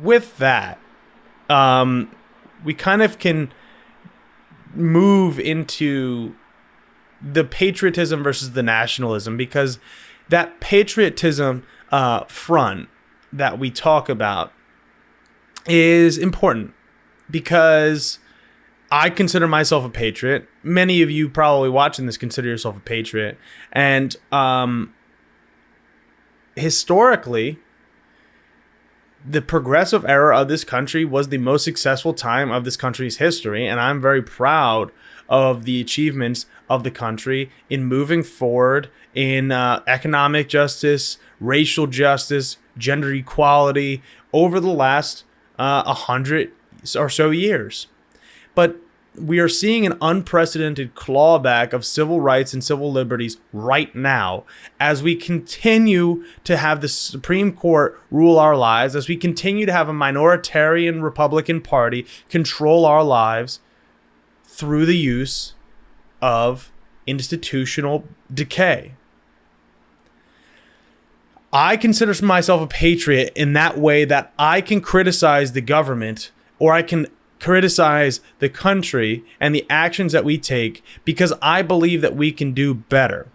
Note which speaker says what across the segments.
Speaker 1: with that, we kind of can move into the patriotism versus the nationalism, because that patriotism front that we talk about is important, because I consider myself a patriot. Many of you probably watching this consider yourself a patriot. And historically, the progressive era of this country was the most successful time of this country's history. And I'm very proud of the achievements of the country in moving forward in economic justice, racial justice, gender equality over the last 100 or so years. But we are seeing an unprecedented clawback of civil rights and civil liberties right now as we continue to have the Supreme Court rule our lives, as we continue to have a minoritarian Republican Party control our lives through the use of institutional decay. I consider myself a patriot in that way that I can criticize the government, or I can criticize the country and the actions that we take, because I believe that we can do better.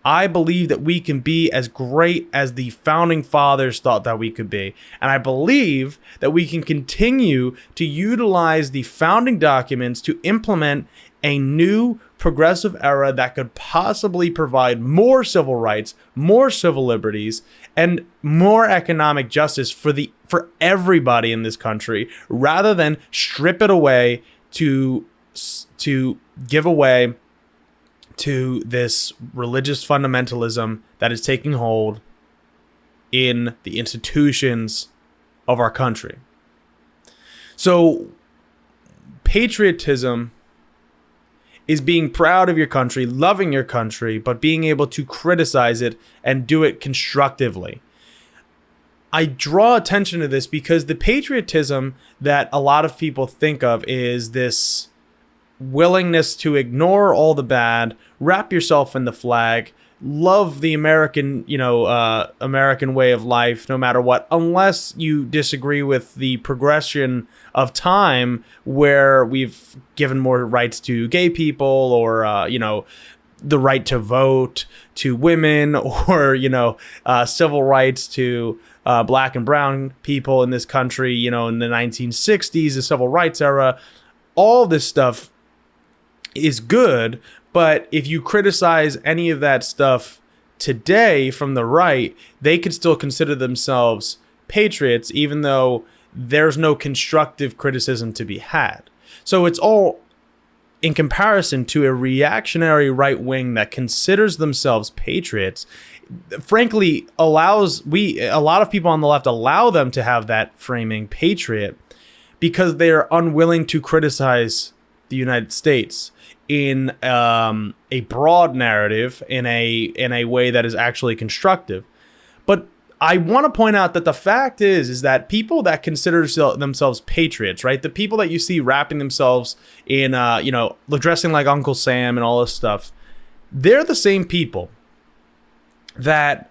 Speaker 1: I believe that we can be as great as the founding fathers thought that we could be. And I believe that we can continue to utilize the founding documents to implement a new progressive era that could possibly provide more civil rights, more civil liberties, and more economic justice for everybody in this country, rather than strip it away to give away to this religious fundamentalism that is taking hold in the institutions of our country. So patriotism is being proud of your country, loving your country, but being able to criticize it and do it constructively. I draw attention to this because the patriotism that a lot of people think of is this willingness to ignore all the bad, wrap yourself in the flag, love the American, American way of life, no matter what, unless you disagree with the progression of time where we've given more rights to gay people, or, the right to vote to women, or, civil rights to black and brown people in this country, in the 1960s, the civil rights era. All this stuff is good, but if you criticize any of that stuff today from the right, they could still consider themselves patriots, even though there's no constructive criticism to be had. So it's all in comparison to a reactionary right wing that considers themselves patriots. Frankly, a lot of people on the left allow them to have that framing, patriot, because they're unwilling to criticize the United States in a broad narrative, in a way that is actually constructive. But I want to point out that the fact is that people that consider themselves patriots, right? The people that you see wrapping themselves in, dressing like Uncle Sam and all this stuff, they're the same people that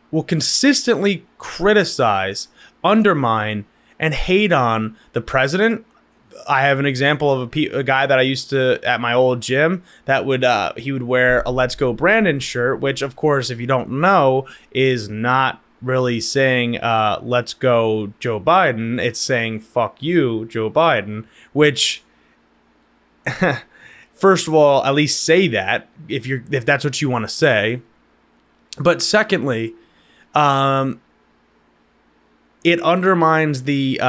Speaker 1: will consistently criticize, undermine, and hate on the president. I have an example of a guy that I used to, at my old gym, that he would wear a Let's Go Brandon shirt, which, of course, if you don't know, is not really saying let's go Joe Biden. It's saying fuck you, Joe Biden, which first of all, at least say that if that's what you want to say. But secondly, it undermines the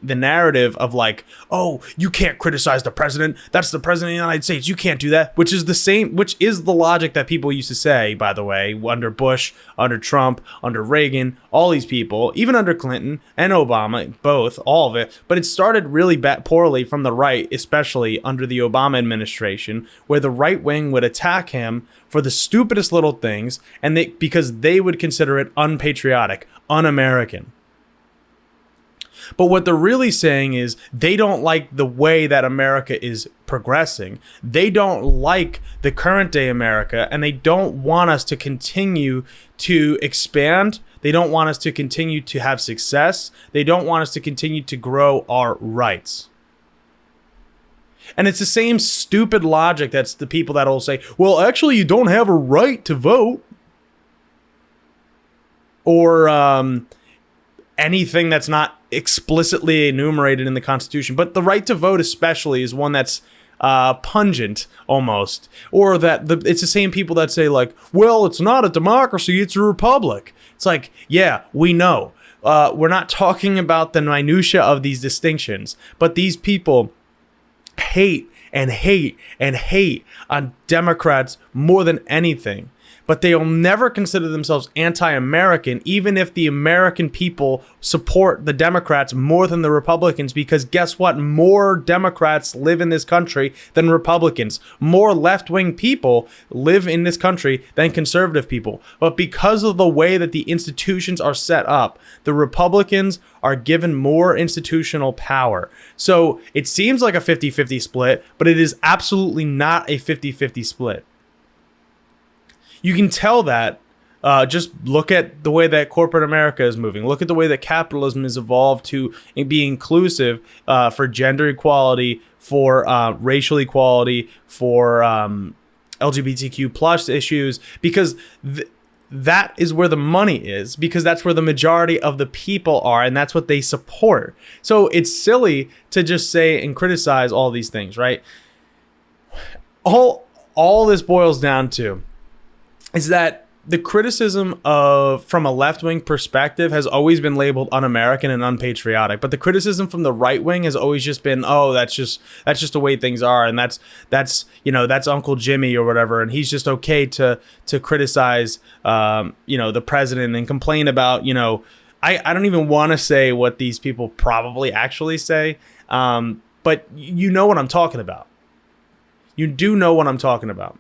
Speaker 1: narrative of like, oh, you can't criticize the president. That's the president of the United States. You can't do that, which is the logic that people used to say, by the way, under Bush, under Trump, under Reagan, all these people, even under Clinton and Obama, both, all of it. But it started really poorly from the right, especially under the Obama administration, where the right wing would attack him for the stupidest little things, and because they would consider it unpatriotic, un-American. But what they're really saying is they don't like the way that America is progressing. They don't like the current day America, and they don't want us to continue to expand They don't want us to continue to have success. They don't want us to continue to grow our rights. And it's the same stupid logic that's the people that will say, well, actually, you don't have a right to vote. Or anything that's not explicitly enumerated in the Constitution. But the right to vote especially is one that's pungent almost. Or that it's the same people that say like, well, it's not a democracy, it's a republic. It's like, yeah, we know. We're not talking about the minutia of these distinctions. But these people hate and hate and hate on Democrats more than anything. But they'll never consider themselves anti-American, even if the American people support the Democrats more than the Republicans, because guess what? More Democrats live in this country than Republicans. More left-wing people live in this country than conservative people. But because of the way that the institutions are set up, the Republicans are given more institutional power. So it seems like a 50-50 split, but it is absolutely not a 50-50 split. You can tell that, just look at the way that corporate America is moving. Look at the way that capitalism has evolved to be inclusive for gender equality, for racial equality, for LGBTQ plus issues, because that is where the money is, because that's where the majority of the people are, and that's what they support. So it's silly to just say and criticize all these things, right? All this boils down to is that the criticism from a left-wing perspective has always been labeled un-American and unpatriotic, but the criticism from the right wing has always just been, oh, that's just the way things are, and that's Uncle Jimmy or whatever, and he's just okay to criticize the president and complain about, I don't even want to say what these people probably actually say, but you know what I'm talking about. You do know what I'm talking about.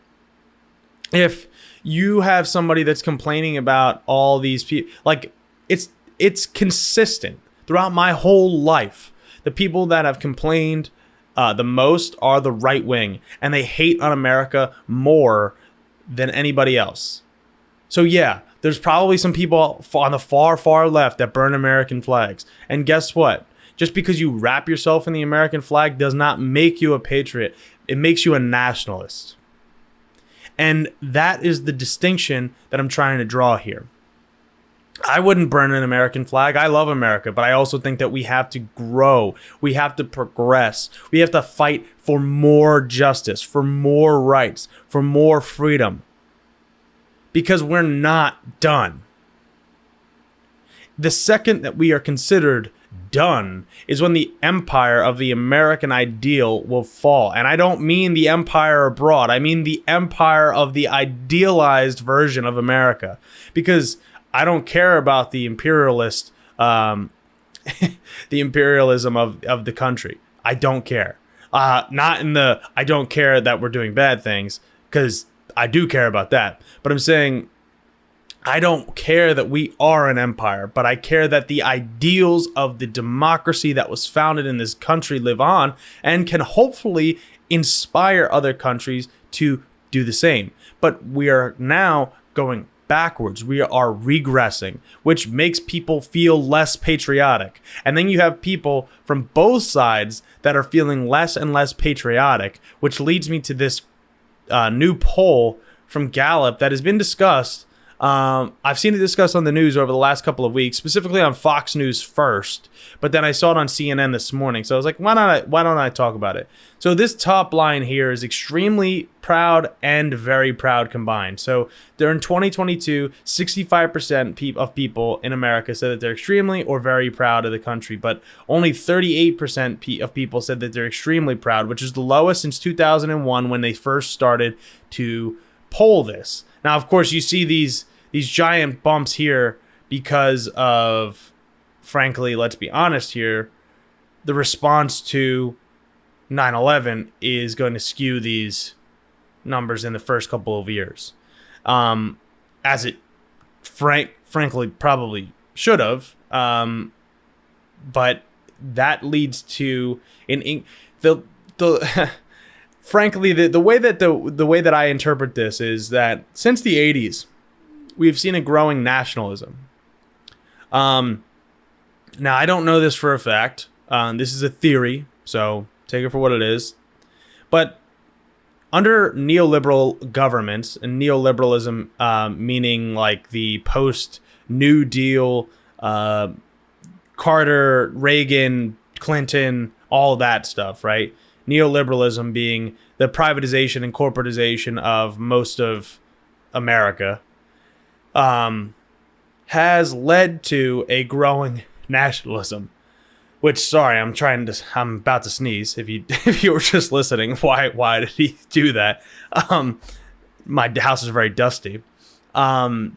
Speaker 1: If you have somebody that's complaining about all these people, like it's consistent throughout my whole life. The people that have complained the most are the right wing, and they hate on America more than anybody else. So yeah, there's probably some people on the far, far left that burn American flags. And guess what? Just because you wrap yourself in the American flag does not make you a patriot. It makes you a nationalist. And that is the distinction that I'm trying to draw here. I wouldn't burn an American flag. I love America, but I also think that we have to grow. We have to progress. We have to fight for more justice, for more rights, for more freedom. Because we're not done. The second that we are considered done is when the empire of the American ideal will fall. And I don't mean the empire abroad. I mean the empire of the idealized version of America. Because I don't care about the imperialist, the imperialism of the country. I don't care. Not in the, I don't care that we're doing bad things, because I do care about that. But I'm saying, I don't care that we are an empire, but I care that the ideals of the democracy that was founded in this country live on and can hopefully inspire other countries to do the same. But we are now going backwards. We are regressing, which makes people feel less patriotic. And then you have people from both sides that are feeling less and less patriotic, which leads me to this new poll from Gallup that has been discussed. I've seen it discussed on the news over the last couple of weeks, specifically on Fox News first, but then I saw it on CNN this morning. So I was like, why don't I talk about it? So this top line here is extremely proud and very proud combined. So during 2022, 65% of people in America said that they're extremely or very proud of the country, but only 38% of people said that they're extremely proud, which is the lowest since 2001 when they first started to poll this. Now, of course, you see these giant bumps here because of, frankly, let's be honest here, the response to 9/11 is going to skew these numbers in the first couple of years, as it frankly probably should have. But that leads to frankly, the way that I interpret this is that since the 80s, we've seen a growing nationalism. Now, I don't know this for a fact. This is a theory, so take it for what it is. But under neoliberal governments, and neoliberalism meaning like the post-New Deal, Carter, Reagan, Clinton, all that stuff, right? Neoliberalism being the privatization and corporatization of most of America, has led to a growing nationalism. Which, sorry, I'm about to sneeze. If you were just listening, why did he do that? My house is very dusty. But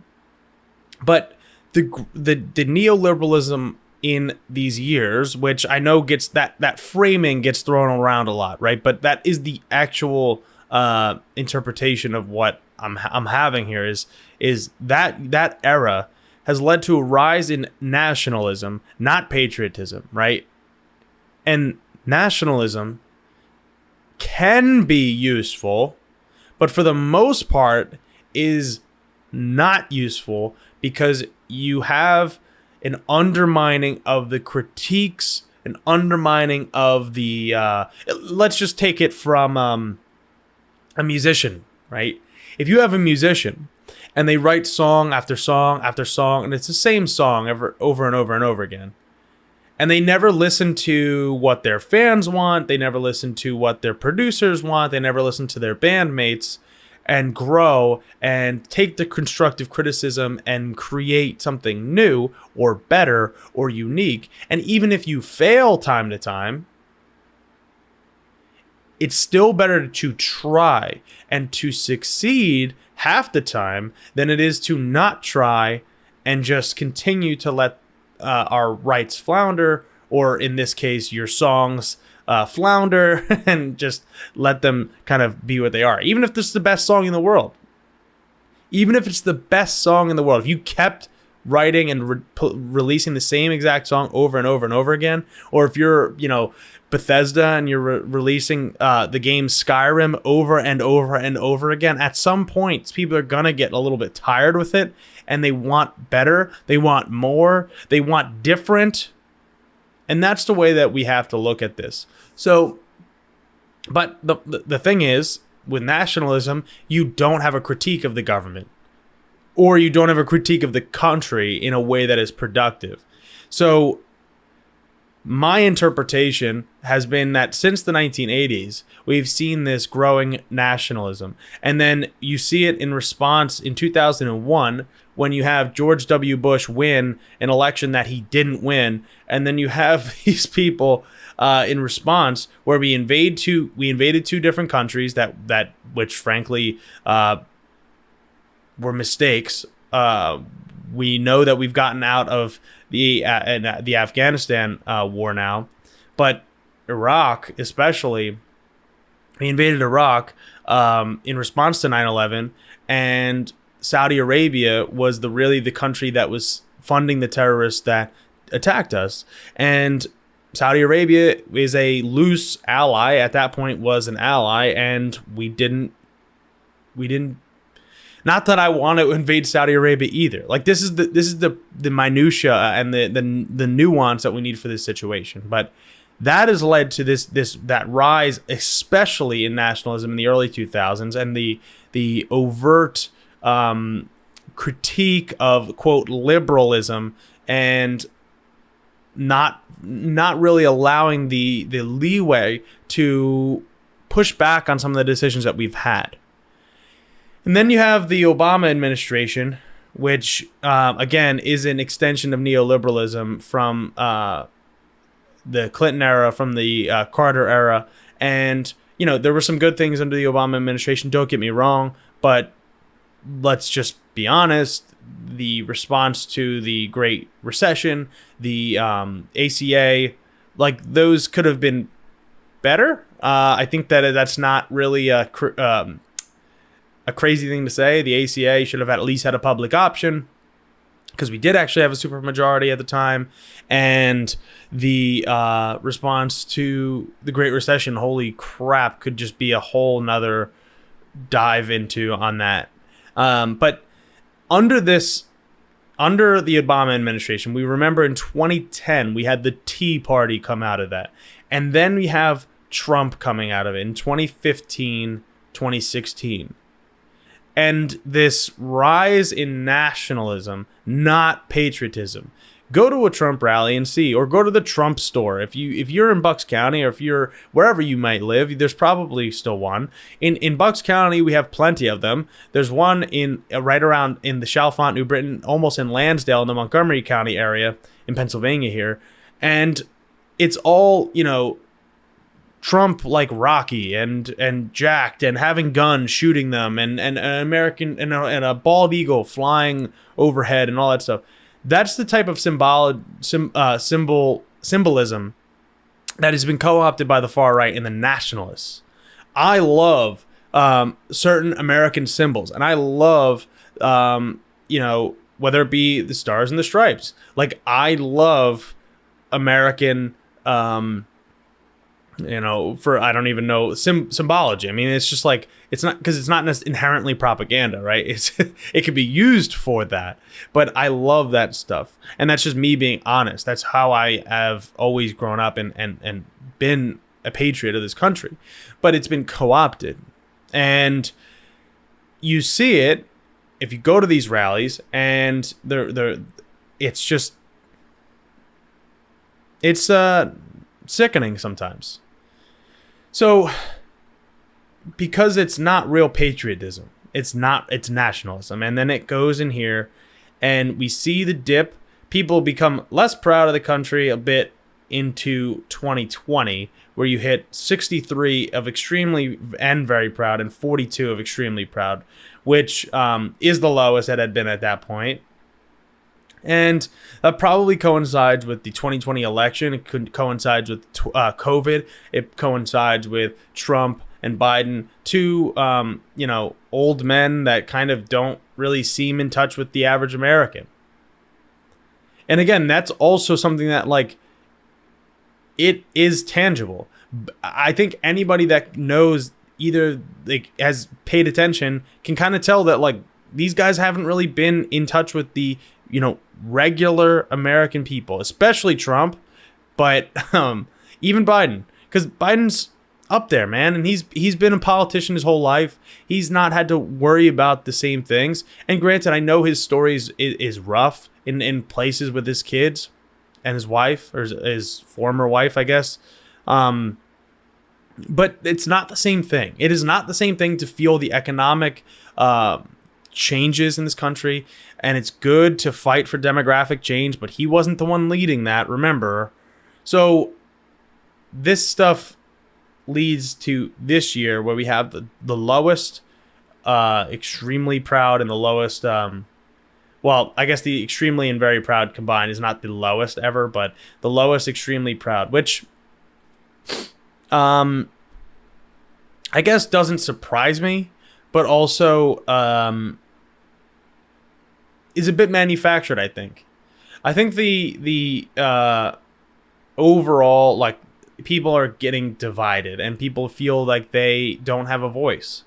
Speaker 1: the neoliberalism in these years, which I know gets that framing gets thrown around a lot, right? But that is the actual interpretation of what I'm having here is that era has led to a rise in nationalism, not patriotism, right? And nationalism can be useful, but for the most part is not useful because you have an undermining of the critiques, an undermining of the, let's just take it from a musician, right? If you have a musician and they write song after song after song, and it's the same song over and over and over again, and they never listen to what their fans want, they never listen to what their producers want, they never listen to their bandmates, and grow and take the constructive criticism and create something new or better or unique. And even if you fail time to time, it's still better to try and to succeed half the time than it is to not try and just continue to let our rights flounder, or in this case, your songs flounder, and just let them kind of be what they are. Even if this is the best song in the world. Even if it's the best song in the world. If you kept writing and releasing the same exact song over and over and over again, or if you're, Bethesda and you're releasing the game Skyrim over and over and over again, at some point people are gonna get a little bit tired with it, and they want better, they want more, they want different, and that's the way that we have to look at this. So, but the thing is, with nationalism, you don't have a critique of the government, or you don't have a critique of the country in a way that is productive. So my interpretation has been that since the 1980s, we've seen this growing nationalism. And then you see it in response in 2001 when you have George W. Bush win an election that he didn't win. And then you have these people in response where we invaded two different countries that which frankly were mistakes. We know that we've gotten out of the Afghanistan war now, but Iraq especially, we invaded Iraq in response to 9/11, and Saudi Arabia was really the country that was funding the terrorists that attacked us. And Saudi Arabia is a loose ally. At that point was an ally, and we didn't not that I want to invade Saudi Arabia either. Like this is the minutia and the nuance that we need for this situation. But that has led to that rise, especially in nationalism in the early 2000s, and the overt critique of, quote, liberalism, and not really allowing the leeway to push back on some of the decisions that we've had. And then you have the Obama administration, which, again, is an extension of neoliberalism from the Clinton era, from the Carter era. And, there were some good things under the Obama administration, don't get me wrong, but let's just be honest. The response to the Great Recession, the ACA, like those could have been better. I think that's not really a crazy thing to say. The ACA should have at least had a public option, because we did actually have a supermajority at the time. And the response to the Great Recession, holy crap, could just be a whole nother dive into on that. But under this under the Obama administration, we remember in 2010, we had the Tea Party come out of that. And then we have Trump coming out of it in 2015, 2016. And this rise in nationalism, not patriotism. Go to a Trump rally and see, or go to the Trump store. If you're in Bucks County, or if you're wherever you might live, there's probably still one. In Bucks County, we have plenty of them. There's one in right around in the Chalfont, New Britain, almost in Lansdale, in the Montgomery County area in Pennsylvania here, and it's all, Trump like Rocky and jacked and having guns shooting them and an American and a bald eagle flying overhead and all that stuff. That's the type of symbolism that has been co-opted by the far right and the nationalists. I love certain American symbols, and I love whether it be the stars and the stripes. Like, I love American for I don't even know symbology. I mean, it's just like, it's not, because it's not inherently propaganda, right? It could be used for that, but I love that stuff, and that's just me being honest. That's how I have always grown up and been a patriot of this country, but it's been co-opted, and you see it if you go to these rallies, and it's sickening sometimes. So, because it's not real patriotism, it's nationalism. And then it goes in here, and we see the dip. People become less proud of the country a bit into 2020, where you hit 63 of extremely and very proud and 42 of extremely proud, which is the lowest that had been at that point. And that probably coincides with the 2020 election. It coincides with COVID. It coincides with Trump and Biden, two old men that kind of don't really seem in touch with the average American. And again, that's also something that, like, it is tangible. I think anybody that knows, either like has paid attention, can kind of tell that, like, these guys haven't really been in touch with the regular American people, especially Trump, but even Biden, because Biden's up there, man, and he's been a politician his whole life. He's not had to worry about the same things. And granted, I know his story is rough in places with his kids and his wife, or his former wife, I guess. But it's not the same thing. It is not the same thing to feel the economic changes in this country, and it's good to fight for demographic change, but he wasn't the one leading that, remember. So this stuff leads to this year, where we have the lowest extremely proud and the lowest well, I guess the extremely and very proud combined is not the lowest ever, but the lowest extremely proud, which I guess doesn't surprise me, but also is a bit manufactured, I think. I think the overall, like, people are getting divided, and people feel like they don't have a voice.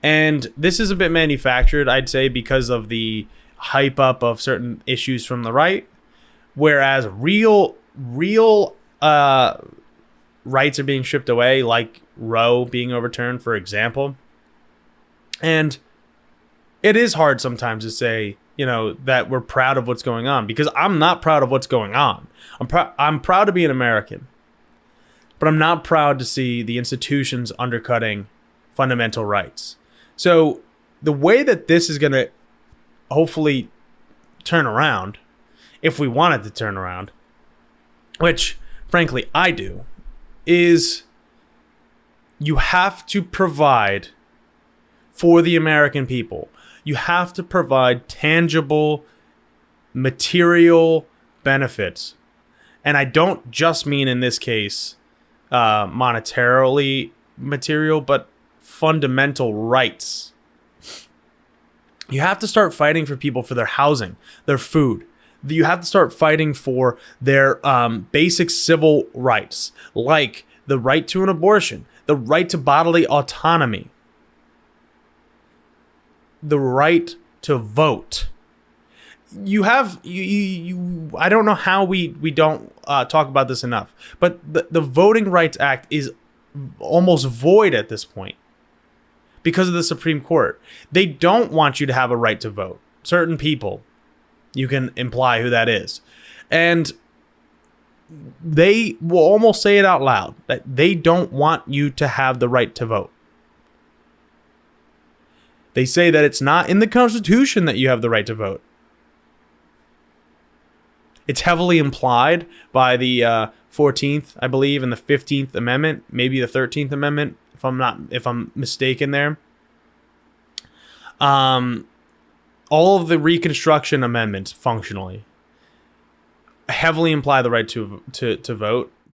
Speaker 1: And this is a bit manufactured, I'd say, because of the hype up of certain issues from the right, whereas real rights are being stripped away, like Roe being overturned, for example. And it is hard sometimes to say, that we're proud of what's going on, because I'm not proud of what's going on. I'm proud to be an American, but I'm not proud to see the institutions undercutting fundamental rights. So the way that this is going to hopefully turn around, if we want it to turn around, which frankly I do, is you have to provide for the American people. You have to provide tangible, material benefits. And I don't just mean, in this case, monetarily material, but fundamental rights. You have to start fighting for people for their housing, their food. You have to start fighting for their basic civil rights, like the right to an abortion, the right to bodily autonomy, the right to vote. you have I don't know how we don't talk about this enough, but the Voting Rights Act is almost void at this point because of the Supreme Court. They don't want you to have a right to vote. Certain people, you can imply who that is, and they will almost say it out loud that they don't want you to have the right to vote. They say that it's not in the Constitution that you have the right to vote. It's heavily implied by the 14th, I believe, and the 15th Amendment, maybe the 13th Amendment, if I'm mistaken there. All of the Reconstruction amendments, functionally, heavily imply the right to vote.